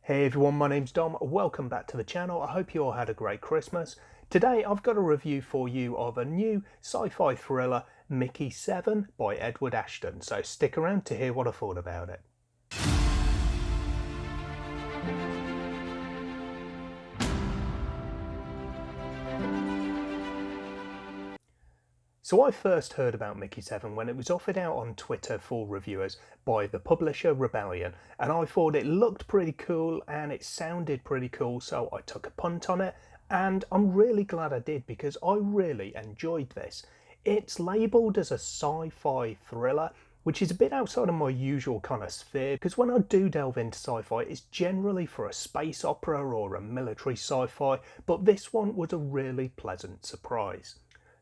Hey everyone, my name's Dom. Welcome back to the channel. I hope you all had a great Christmas. Today I've got a review for you of a new sci-fi thriller, Mickey7 by Edward Ashton. So stick around to hear what I thought about it. So I first heard about Mickey7 when it was offered out on Twitter for reviewers by the publisher Rebellion, and I thought it looked pretty cool and it sounded pretty cool, so I took a punt on it, and I'm really glad I did because I really enjoyed this. It's labelled as a sci-fi thriller, which is a bit outside of my usual kind of sphere, because when I do delve into sci-fi, it's generally for a space opera or a military sci-fi, but this one was a really pleasant surprise.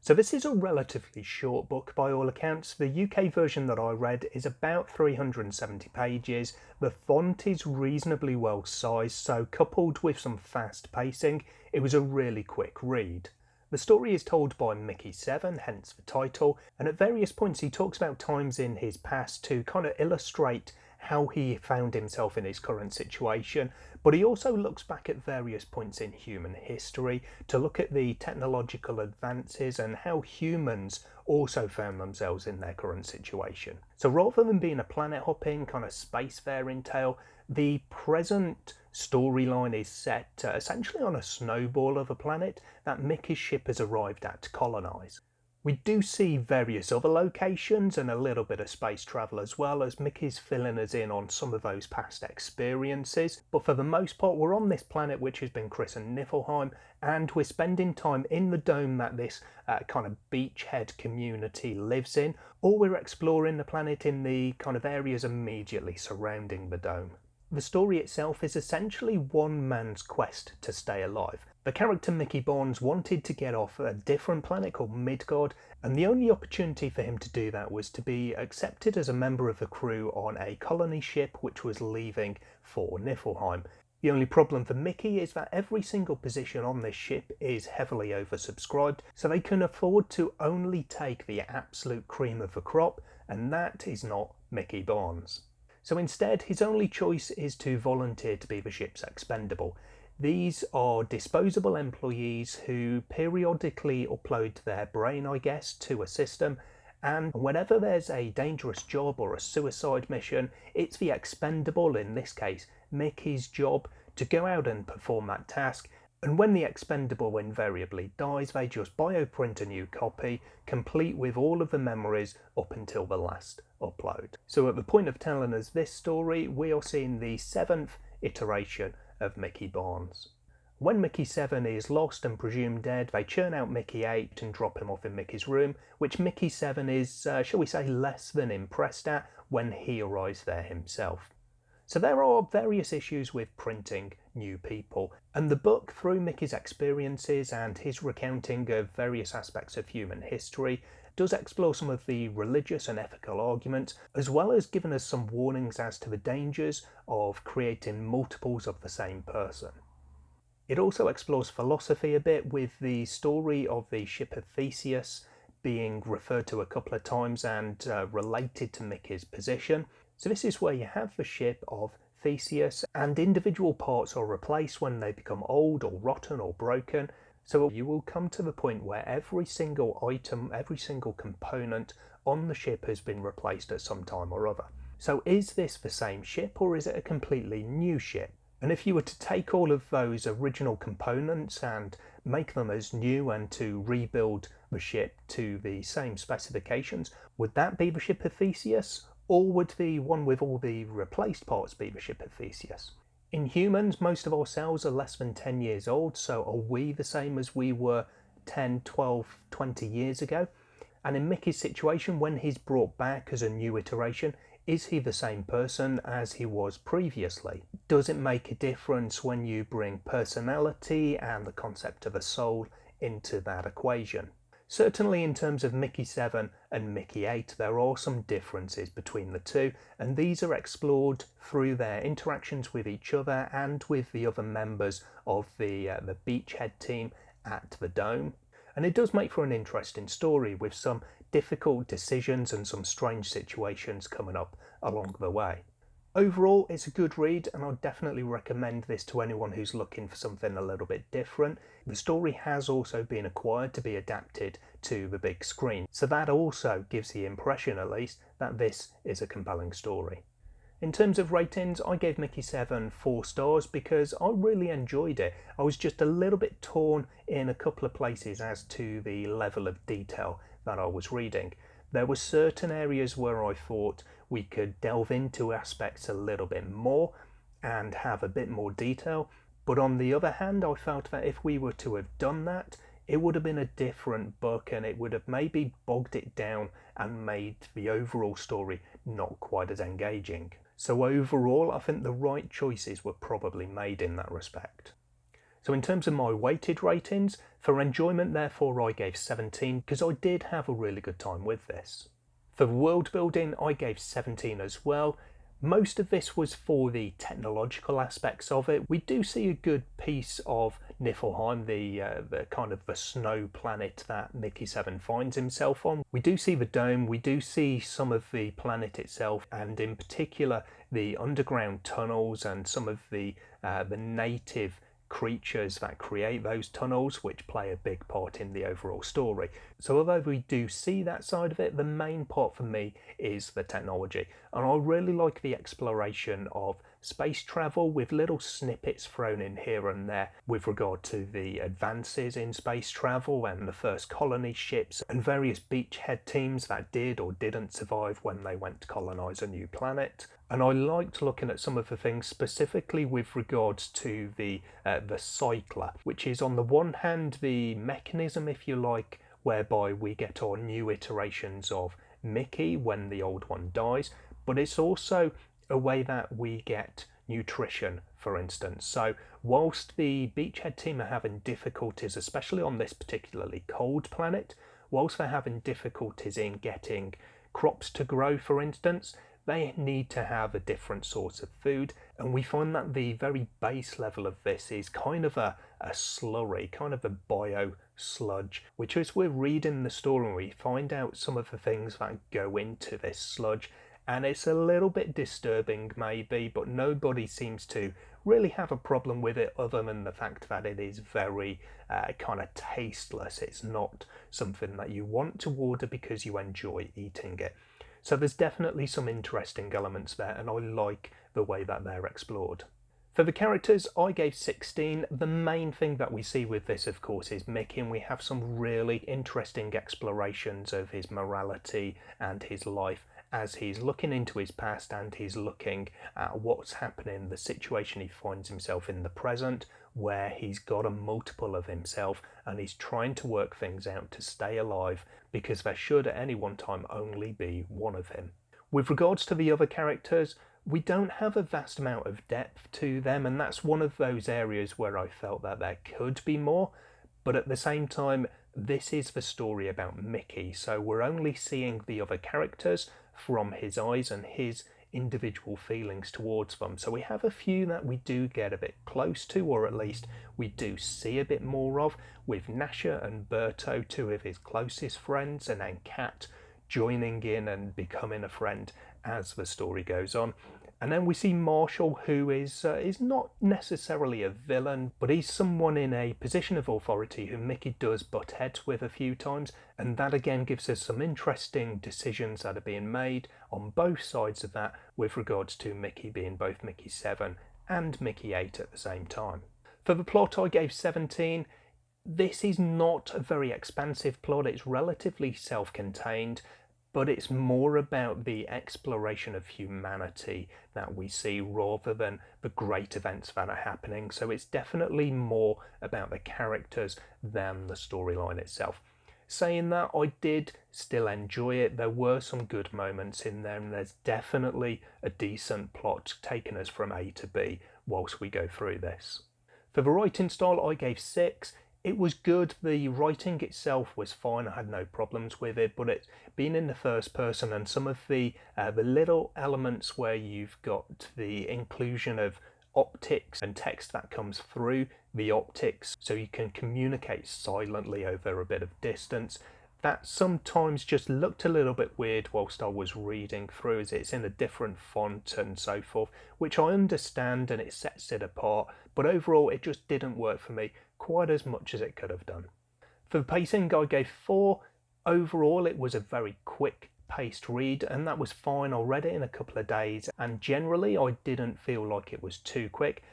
So this is a relatively short book by all accounts. The UK version that I read is about 370 pages. The font is reasonably well sized, so coupled with some fast pacing, it was a really quick read. The story is told by Mickey7, hence the title, and at various points he talks about times in his past to kind of illustrate how he found himself in his current situation, but he also looks back at various points in human history to look at the technological advances and how humans also found themselves in their current situation. So rather than being a planet hopping kind of spacefaring tale, the present storyline is set essentially on a snowball of a planet that Mickey's ship has arrived at to colonise. We do see various other locations and a little bit of space travel as well, as Mickey's filling us in on some of those past experiences, but for the most part we're on this planet which has been christened Niflheim, and we're spending time in the dome that this kind of beachhead community lives in, or we're exploring the planet in the kind of areas immediately surrounding the dome. The story itself is essentially one man's quest to stay alive. The character Mickey Barnes wanted to get off a different planet called Midgard, and the only opportunity for him to do that was to be accepted as a member of the crew on a colony ship which was leaving for Niflheim. The only problem for Mickey is that every single position on this ship is heavily oversubscribed, so they can afford to only take the absolute cream of the crop, and that is not Mickey Barnes. So instead, his only choice is to volunteer to be the ship's expendable. These are disposable employees who periodically upload their brain, I guess, to a system, and whenever there's a dangerous job or a suicide mission, it's the expendable, in this case Mickey's job, to go out and perform that task. And when the expendable invariably dies, they just bioprint a new copy, complete with all of the memories up until the last upload. So at the point of telling us this story, we are seeing the 7th iteration of Mickey Barnes. When Mickey7 is lost and presumed dead, they churn out Mickey8 and drop him off in Mickey's room, which Mickey7 is, shall we say, less than impressed at when he arrives there himself. So there are various issues with printing new people, and the book, through Mickey's experiences and his recounting of various aspects of human history, does explore some of the religious and ethical arguments, as well as giving us some warnings as to the dangers of creating multiples of the same person. It also explores philosophy a bit, with the story of the ship of Theseus being referred to a couple of times and related to Mickey's position. So this is where you have the ship of Theseus and individual parts are replaced when they become old or rotten or broken. So you will come to the point where every single item, every single component on the ship has been replaced at some time or other. So is this the same ship, or is it a completely new ship? And if you were to take all of those original components and make them as new and to rebuild the ship to the same specifications, would that be the ship of Theseus? Or would the one with all the replaced parts be the ship of Theseus? In humans, most of our cells are less than 10 years old, so are we the same as we were 10, 12, 20 years ago? And in Mickey's situation, when he's brought back as a new iteration, is he the same person as he was previously? Does it make a difference when you bring personality and the concept of a soul into that equation? Certainly in terms of Mickey7 and Mickey8, there are some differences between the two, and these are explored through their interactions with each other and with the other members of the beachhead team at the Dome. And it does make for an interesting story, with some difficult decisions and some strange situations coming up along the way. Overall, it's a good read, and I'd definitely recommend this to anyone who's looking for something a little bit different. The story has also been acquired to be adapted to the big screen, so that also gives the impression, at least, that this is a compelling story. In terms of ratings, I gave Mickey7 4 stars because I really enjoyed it. I was just a little bit torn in a couple of places as to the level of detail that I was reading. There were certain areas where I thought we could delve into aspects a little bit more and have a bit more detail, but on the other hand, I felt that if we were to have done that, it would have been a different book and it would have maybe bogged it down and made the overall story not quite as engaging. So overall, I think the right choices were probably made in that respect. So in terms of my weighted ratings, for enjoyment therefore I gave 17 because I did have a really good time with this. For world building I gave 17 as well. Most of this was for the technological aspects of it. We do see a good piece of Niflheim, the kind of the snow planet that Mickey7 finds himself on. We do see the dome, we do see some of the planet itself, and in particular the underground tunnels and some of the native creatures that create those tunnels, which play a big part in the overall story. So although we do see that side of it, the main part for me is the technology, and I really like the exploration of space travel with little snippets thrown in here and there with regard to the advances in space travel and the first colony ships and various beachhead teams that did or didn't survive when they went to colonize a new planet. And I liked looking at some of the things specifically with regards to the cycler, which is on the one hand the mechanism, if you like, whereby we get our new iterations of Mickey when the old one dies, but it's also a way that we get nutrition, for instance. So whilst the beachhead team are having difficulties, especially on this particularly cold planet, whilst they're having difficulties in getting crops to grow, for instance, they need to have a different source of food, and we find that the very base level of this is kind of a slurry, kind of a bio sludge, which as we're reading the story we find out some of the things that go into this sludge, and it's a little bit disturbing maybe, but nobody seems to really have a problem with it other than the fact that it is very kind of tasteless. It's not something that you want to order because you enjoy eating it. So there's definitely some interesting elements there, and I like the way that they're explored. For the characters, I gave 16. The main thing that we see with this, of course, is Mickey, and we have some really interesting explorations of his morality and his life as he's looking into his past and he's looking at what's happening, the situation he finds himself in the present, where he's got a multiple of himself and he's trying to work things out to stay alive because there should at any one time only be one of him. With regards to the other characters, we don't have a vast amount of depth to them, and that's one of those areas where I felt that there could be more, but at the same time this is the story about Mickey, so we're only seeing the other characters from his eyes and his individual feelings towards them. So we have a few that we do get a bit close to, or at least we do see a bit more of, with Nasha and Berto, two of his closest friends, and then Kat joining in and becoming a friend as the story goes on. And then we see Marshall, who is not necessarily a villain, but he's someone in a position of authority who Mickey does butt heads with a few times, and that again gives us some interesting decisions that are being made on both sides of that with regards to Mickey being both Mickey7 and Mickey8 at the same time. For the plot, I gave 17. This is not a very expansive plot, it's relatively self-contained, but it's more about the exploration of humanity that we see rather than the great events that are happening. So it's definitely more about the characters than the storyline itself. Saying that, I did still enjoy it. There were some good moments in there, and there's definitely a decent plot taking us from A to B whilst we go through this. For the writing style, I gave 6. It was good, the writing itself was fine, I had no problems with it, but it's been in the first person and some of the little elements where you've got the inclusion of optics and text that comes through the optics so you can communicate silently over a bit of distance, that sometimes just looked a little bit weird whilst I was reading through, as it's in a different font and so forth, which I understand and it sets it apart, but overall it just didn't work for me quite as much as it could have done. For the pacing, I gave 4. Overall, it was a very quick paced read, and that was fine. I read it in a couple of days, and generally I didn't feel like it was too quick,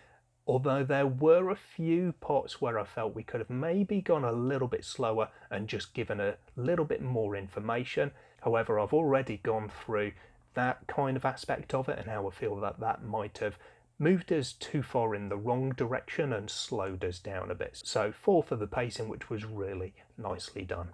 although there were a few parts where I felt we could have maybe gone a little bit slower and just given a little bit more information. However, I've already gone through that kind of aspect of it and how I feel that that might have moved us too far in the wrong direction and slowed us down a bit. So 4 for the pacing, which was really nicely done.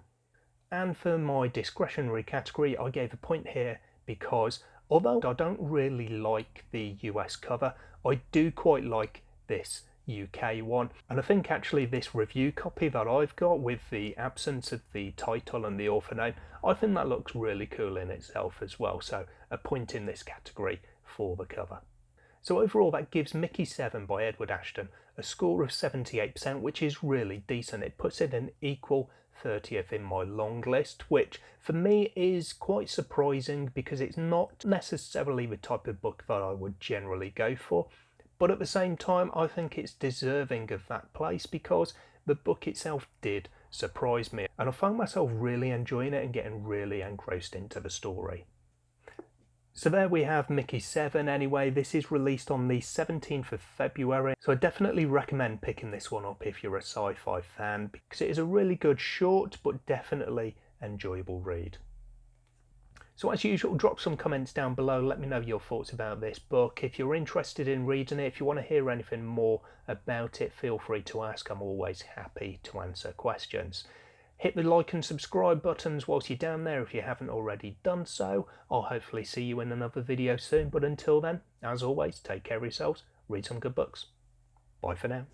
And for my discretionary category, I gave a point here because although I don't really like the US cover, I do quite like this UK one, and I think actually this review copy that I've got with the absence of the title and the author name, I think that looks really cool in itself as well, so a point in this category for the cover. So overall that gives Mickey7 by Edward Ashton a score of 78%, which is really decent. It puts it an equal 30th in my long list, which for me is quite surprising because it's not necessarily the type of book that I would generally go for, but at the same time I think it's deserving of that place because the book itself did surprise me and I found myself really enjoying it and getting really engrossed into the story. So there we have Mickey7 anyway. This is released on the 17th of February, so I definitely recommend picking this one up if you're a sci-fi fan because it is a really good short but definitely enjoyable read. So as usual, drop some comments down below, let me know your thoughts about this book. If you're interested in reading it, if you want to hear anything more about it, feel free to ask. I'm always happy to answer questions. Hit the like and subscribe buttons whilst you're down there if you haven't already done so. I'll hopefully see you in another video soon, but until then, as always, take care of yourselves, read some good books. Bye for now.